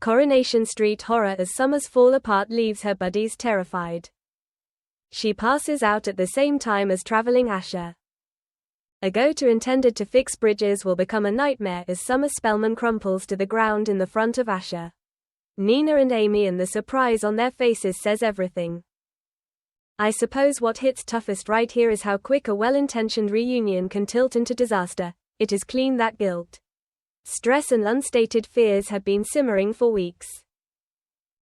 Coronation Street horror as Summer's fall apart leaves her buddies terrified. She passes out at the same time as traveling Asher. A go-to intended to fix bridges will become a nightmare as Summer Spellman crumples to the ground in the front of Asher. Nina and Amy, and the surprise on their faces says everything. I suppose what hits toughest right here is how quick a well-intentioned reunion can tilt into disaster. It is clean that guilt, stress and unstated fears have been simmering for weeks.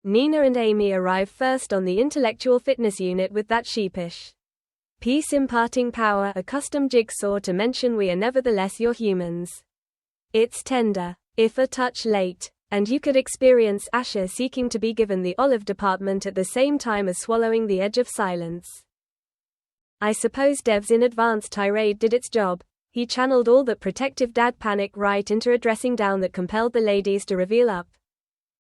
Nina and Amy arrive first on the intellectual fitness unit with that sheepish, peace-imparting power, a custom jigsaw to mention we are nevertheless your humans. It's tender, if a touch late, and you could experience Asher seeking to be given the olive department at the same time as swallowing the edge of silence. I suppose Dev's in advance tirade did its job. He channeled all that protective dad panic right into a dressing down that compelled the ladies to reveal up.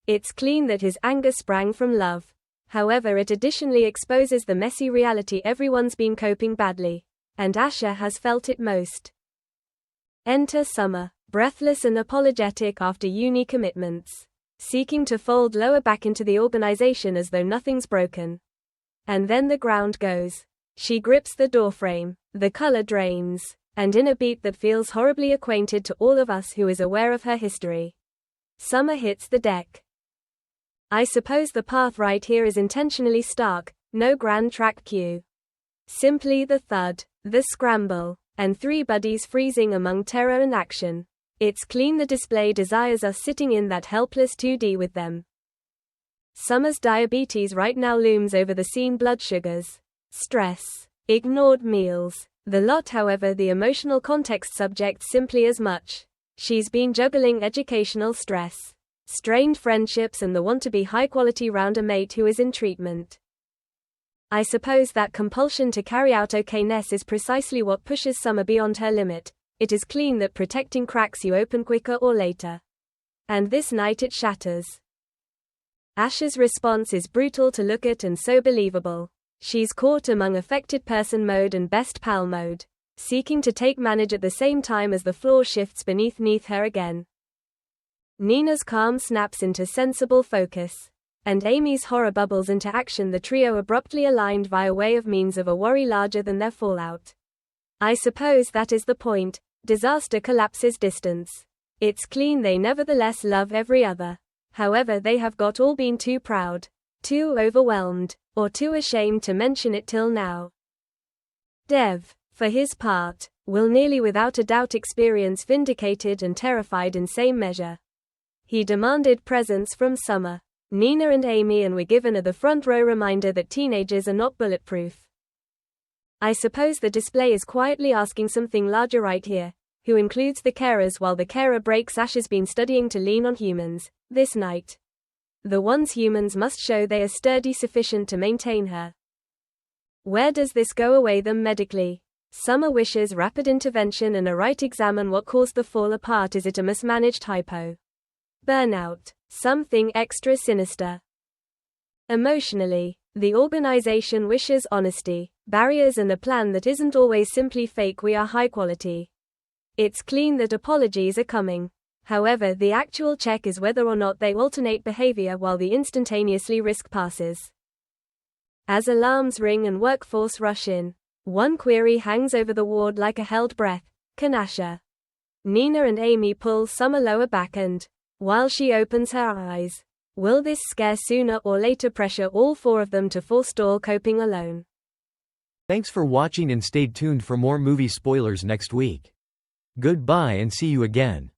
It's clean that his anger sprang from love. However, it additionally exposes the messy reality everyone's been coping badly, and Asher has felt it most. Enter Summer, breathless and apologetic after uni commitments, seeking to fold lower back into the organization as though nothing's broken. And then the ground goes. She grips the doorframe, the color drains, and in a beat that feels horribly acquainted to all of us who is aware of her history, Summer hits the deck. I suppose the path right here is intentionally stark, no grand track cue. Simply the thud, the scramble, and three buddies freezing among terror and action. It's clean the display desires us sitting in that helpless 2D with them. Summer's diabetes right now looms over the scene, blood sugars, stress, ignored meals, the lot. However, the emotional context subjects simply as much. She's been juggling educational stress, strained friendships, and the want to be high-quality round a mate who is in treatment. I suppose that compulsion to carry out okayness is precisely what pushes Summer beyond her limit. It is clean that protecting cracks you open quicker or later. And this night it shatters. Asher's response is brutal to look at and so believable. She's caught among affected person mode and best pal mode, seeking to take manage at the same time as the floor shifts beneath her again. Nina's calm snaps into sensible focus, and Amy's horror bubbles into action, the trio abruptly aligned via way of means of a worry larger than their fallout. I suppose that is the point. Disaster collapses distance. It's clean they nevertheless love every other. However, they have got all been too proud, too overwhelmed, or too ashamed to mention it till now. Dev, for his part, will nearly without a doubt experience vindicated and terrified in same measure. He demanded presents from Summer, Nina and Amy, and were given the front row reminder that teenagers are not bulletproof. I suppose the display is quietly asking something larger right here, who includes the carers while the carer breaks. Asher's been studying to lean on humans, this night. The ones humans must show they are sturdy sufficient to maintain her. Where does this go away them medically? Summer wishes rapid intervention and a right examine what caused the fall apart. Is it a mismanaged hypo? Burnout? Something extra sinister? Emotionally, the organization wishes honesty, barriers, and a plan that isn't always simply fake. We are high quality. It's clean that apologies are coming. However, the actual check is whether or not they alternate behavior while the instantaneously risk passes. As alarms ring and workforce rush in, one query hangs over the ward like a held breath. Can Asher? Nina and Amy pull Summer lower back, and, while she opens her eyes, will this scare sooner or later pressure all four of them to forestall coping alone? Thanks for watching and stay tuned for more movie spoilers next week. Goodbye and see you again.